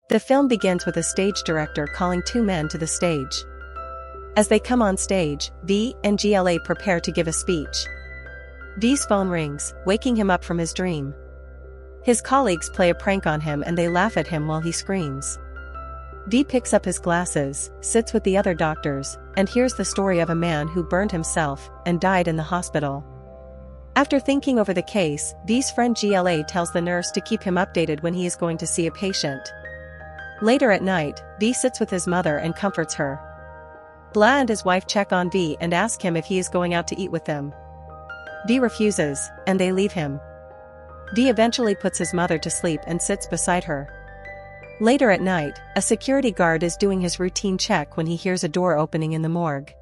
The film begins with a stage director calling two men to the stage. As they come on stage, V and GLA prepare to give a speech. V's phone rings, waking him up from his dream. His colleagues play a prank on him and they laugh at him while he screams. V picks up his glasses, sits with the other doctors, and hears the story of a man who burned himself and died in the hospital. After thinking over the case, V's friend GLA tells the nurse to keep him updated when he is going to see a patient. Later at night, V sits with his mother and comforts her. Blah and his wife check on V and ask him if he is going out to eat with them. V refuses, and they leave him. V eventually puts his mother to sleep and sits beside her. Later at night, a security guard is doing his routine check when he hears a door opening in the morgue.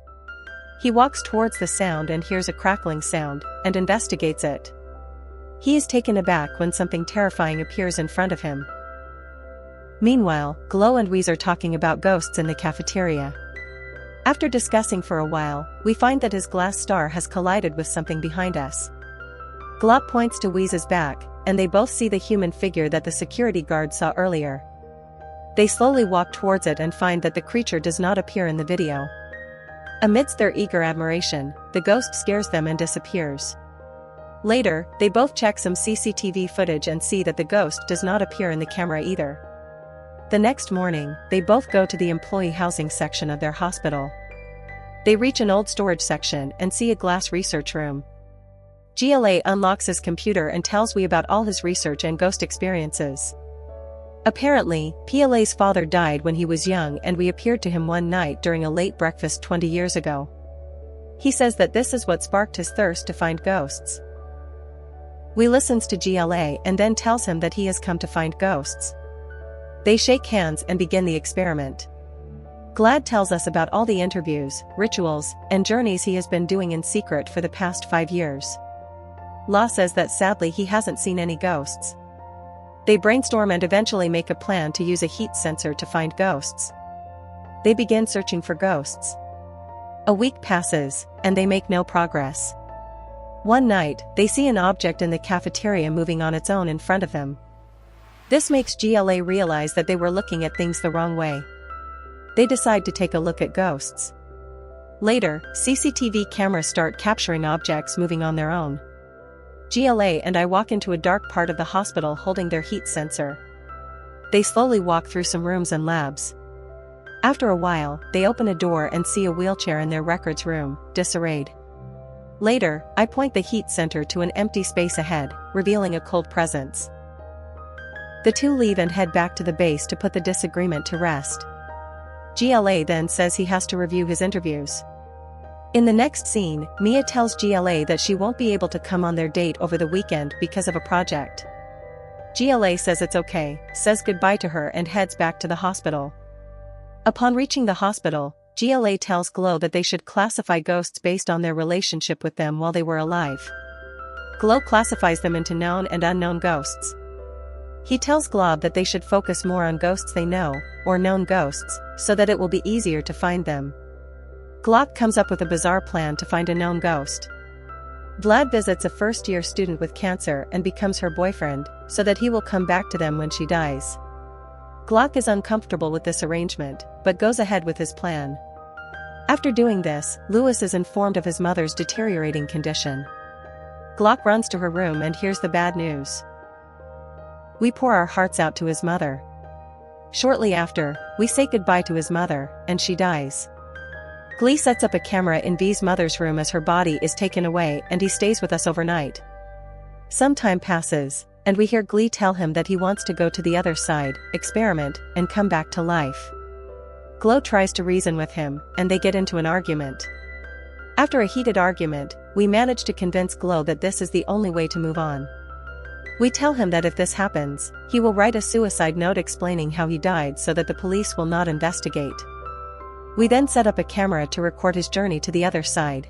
He walks towards the sound and hears a crackling sound, and investigates it. He is taken aback when something terrifying appears in front of him. Meanwhile, Glow and Weez are talking about ghosts in the cafeteria. After discussing for a while, we find that his glass star has collided with something behind us. Glop points to Weez's back, and they both see the human figure that the security guard saw earlier. They slowly walk towards it and find that the creature does not appear in the video. Amidst their eager admiration, the ghost scares them and disappears. Later, they both check some CCTV footage and see that the ghost does not appear in the camera either. The next morning, they both go to the employee housing section of their hospital. They reach an old storage section and see a glass research room. GLA unlocks his computer and tells We about all his research and ghost experiences. Apparently, PLA's father died when he was young and we appeared to him one night during a late breakfast 20 years ago. He says that this is what sparked his thirst to find ghosts. We listens to GLA and then tells him that he has come to find ghosts. They shake hands and begin the experiment. Glad tells us about all the interviews, rituals, and journeys he has been doing in secret for the past 5 years. Law says that sadly he hasn't seen any ghosts. They brainstorm and eventually make a plan to use a heat sensor to find ghosts. They begin searching for ghosts. A week passes, and they make no progress. One night, they see an object in the cafeteria moving on its own in front of them. This makes GLA realize that they were looking at things the wrong way. They decide to take a look at ghosts. Later, CCTV cameras start capturing objects moving on their own. GLA and I walk into a dark part of the hospital holding their heat sensor. They slowly walk through some rooms and labs. After a while, they open a door and see a wheelchair in their records room, disarrayed. Later, I point the heat sensor to an empty space ahead, revealing a cold presence. The two leave and head back to the base to put the disagreement to rest. GLA then says he has to review his interviews. In the next scene, Mia tells GLA that she won't be able to come on their date over the weekend because of a project. GLA says it's okay, says goodbye to her and heads back to the hospital. Upon reaching the hospital, GLA tells Glow that they should classify ghosts based on their relationship with them while they were alive. Glow classifies them into known and unknown ghosts. He tells Glob that they should focus more on ghosts they know, or known ghosts, so that it will be easier to find them. Glock comes up with a bizarre plan to find a known ghost. Vlad visits a first-year student with cancer and becomes her boyfriend, so that he will come back to them when she dies. Glock is uncomfortable with this arrangement, but goes ahead with his plan. After doing this, Lewis is informed of his mother's deteriorating condition. Glock runs to her room and hears the bad news. We pour our hearts out to his mother. Shortly after, we say goodbye to his mother, and she dies. Glee sets up a camera in V's mother's room as her body is taken away and he stays with us overnight. Some time passes, and we hear Glee tell him that he wants to go to the other side, experiment, and come back to life. Glow tries to reason with him, and they get into an argument. After a heated argument, we manage to convince Glow that this is the only way to move on. We tell him that if this happens, he will write a suicide note explaining how he died so that the police will not investigate. We then set up a camera to record his journey to the other side.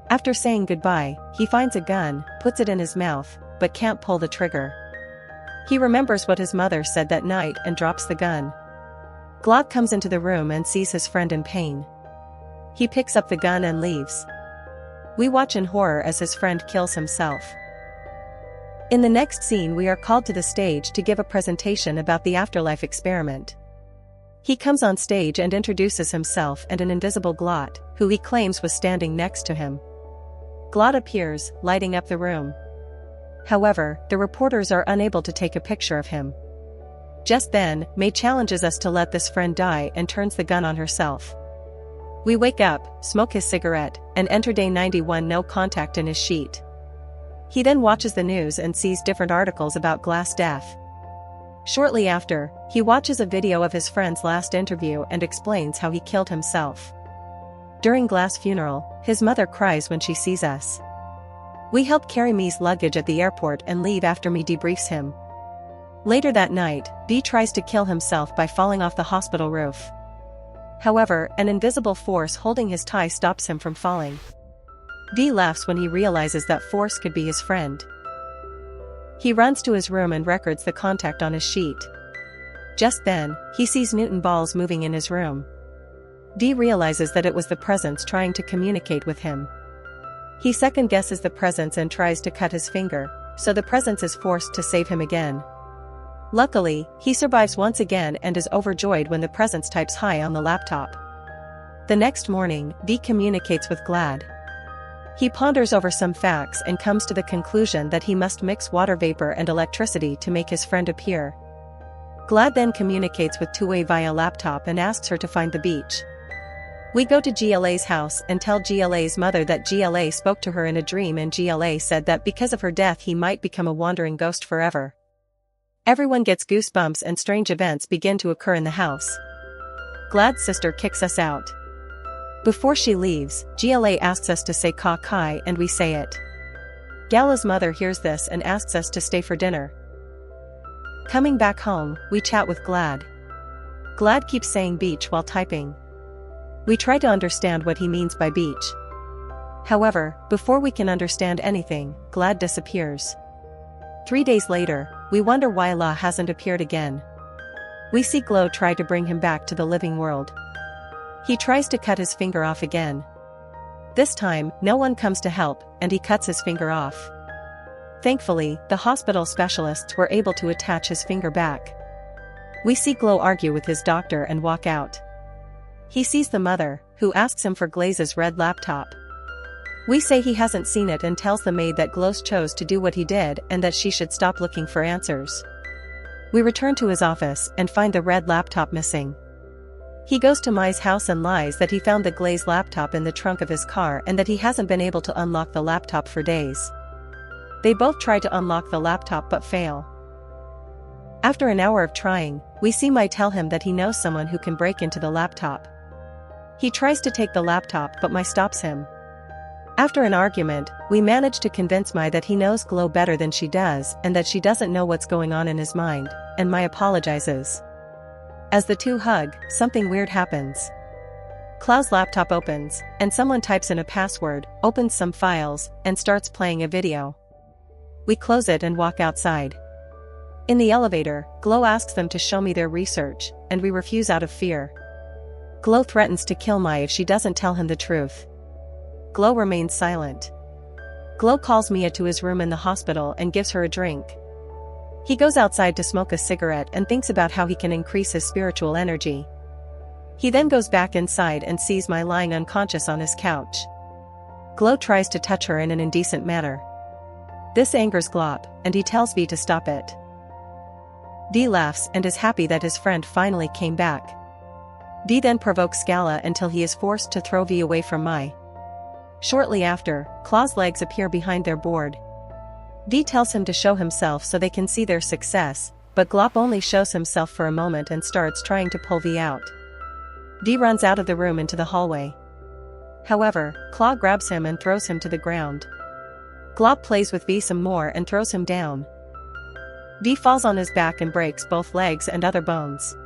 After saying goodbye, he finds a gun, puts it in his mouth, but can't pull the trigger. He remembers what his mother said that night and drops the gun. Glock comes into the room and sees his friend in pain. He picks up the gun and leaves. We watch in horror as his friend kills himself. In the next scene we are called to the stage to give a presentation about the afterlife experiment. He comes on stage and introduces himself and an invisible Glot, who he claims was standing next to him. Glot appears, lighting up the room. However, the reporters are unable to take a picture of him. Just then, May challenges us to let this friend die and turns the gun on herself. We wake up, smoke his cigarette, and enter day 91 no contact in his sheet. He then watches the news and sees different articles about Glass' death. Shortly after, he watches a video of his friend's last interview and explains how he killed himself. During Glass' funeral, his mother cries when she sees us. We help carry Me's luggage at the airport and leave after Me debriefs him. Later that night, B tries to kill himself by falling off the hospital roof. However, an invisible force holding his tie stops him from falling. V laughs when he realizes that force could be his friend. He runs to his room and records the contact on his sheet. Just then, he sees Newton balls moving in his room. V realizes that it was the presence trying to communicate with him. He second-guesses the presence and tries to cut his finger, so the presence is forced to save him again. Luckily, he survives once again and is overjoyed when the presence types hi on the laptop. The next morning, V communicates with Glad. He ponders over some facts and comes to the conclusion that he must mix water vapor and electricity to make his friend appear. Glad then communicates with Tuwei via laptop and asks her to find the beach. We go to GLA's house and tell GLA's mother that GLA spoke to her in a dream and GLA said that because of her death he might become a wandering ghost forever. Everyone gets goosebumps and strange events begin to occur in the house. Glad's sister kicks us out. Before she leaves, GLA asks us to say Ka Kai and we say it. Gala's mother hears this and asks us to stay for dinner. Coming back home, we chat with Glad. Glad keeps saying beach while typing. We try to understand what he means by beach. However, before we can understand anything, Glad disappears. 3 days later, we wonder why La hasn't appeared again. We see Glow try to bring him back to the living world. He tries to cut his finger off again. This time, no one comes to help, and he cuts his finger off. Thankfully, the hospital specialists were able to attach his finger back. We see Glow argue with his doctor and walk out. He sees the mother, who asks him for Glaze's red laptop. We say he hasn't seen it and tells the maid that Glow chose to do what he did and that she should stop looking for answers. We return to his office and find the red laptop missing. He goes to Mai's house and lies that he found the Glaze laptop in the trunk of his car and that he hasn't been able to unlock the laptop for days. They both try to unlock the laptop but fail. After an hour of trying, we see Mai tell him that he knows someone who can break into the laptop. He tries to take the laptop but Mai stops him. After an argument, we manage to convince Mai that he knows Glow better than she does and that she doesn't know what's going on in his mind, and Mai apologizes. As the two hug, something weird happens. Klau's laptop opens, and someone types in a password, opens some files, and starts playing a video. We close it and walk outside. In the elevator, Glow asks them to show me their research, and we refuse out of fear. Glow threatens to kill Mai if she doesn't tell him the truth. Glow remains silent. Glow calls Mia to his room in the hospital and gives her a drink. He goes outside to smoke a cigarette and thinks about how he can increase his spiritual energy. He then goes back inside and sees Mai lying unconscious on his couch. Glow tries to touch her in an indecent manner. This angers Glop, and he tells V to stop it. V laughs and is happy that his friend finally came back. V then provokes Scala until he is forced to throw V away from Mai. Shortly after, Claw's legs appear behind their board. V tells him to show himself so they can see their success, but Glop only shows himself for a moment and starts trying to pull V out. V runs out of the room into the hallway. However, Claw grabs him and throws him to the ground. Glop plays with V some more and throws him down. V falls on his back and breaks both legs and other bones.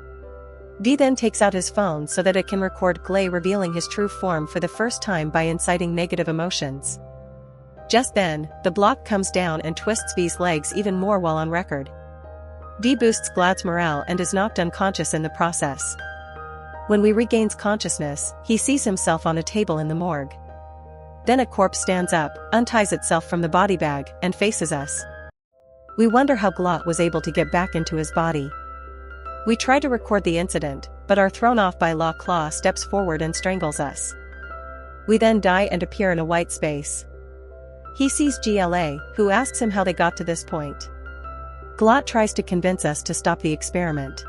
V then takes out his phone so that it can record Glay revealing his true form for the first time by inciting negative emotions. Just then, the block comes down and twists V's legs even more while on record. V boosts Glad's morale and is knocked unconscious in the process. When V regains consciousness, he sees himself on a table in the morgue. Then a corpse stands up, unties itself from the body bag, and faces us. We wonder how Glot was able to get back into his body. We try to record the incident, but are thrown off by La Claw steps forward and strangles us. We then die and appear in a white space. He sees GLA, who asks him how they got to this point. Glot tries to convince us to stop the experiment.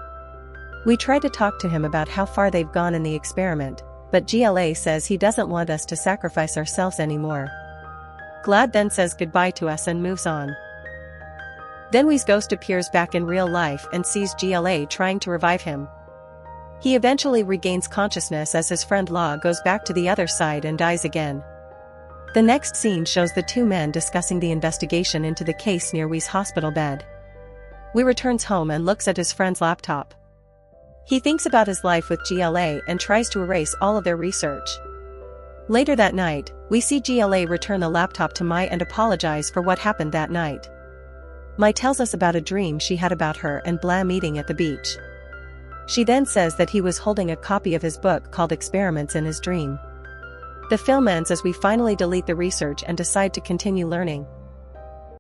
We try to talk to him about how far they've gone in the experiment, but GLA says he doesn't want us to sacrifice ourselves anymore. Glad then says goodbye to us and moves on. Then Wee's ghost appears back in real life and sees GLA trying to revive him. He eventually regains consciousness as his friend La goes back to the other side and dies again. The next scene shows the two men discussing the investigation into the case near Wee's hospital bed. Wee returns home and looks at his friend's laptop. He thinks about his life with GLA and tries to erase all of their research. Later that night, we see GLA return the laptop to Mai and apologize for what happened that night. Mai tells us about a dream she had about her and Blah meeting at the beach. She then says that he was holding a copy of his book called Experiments in his dream. The film ends as we finally delete the research and decide to continue learning.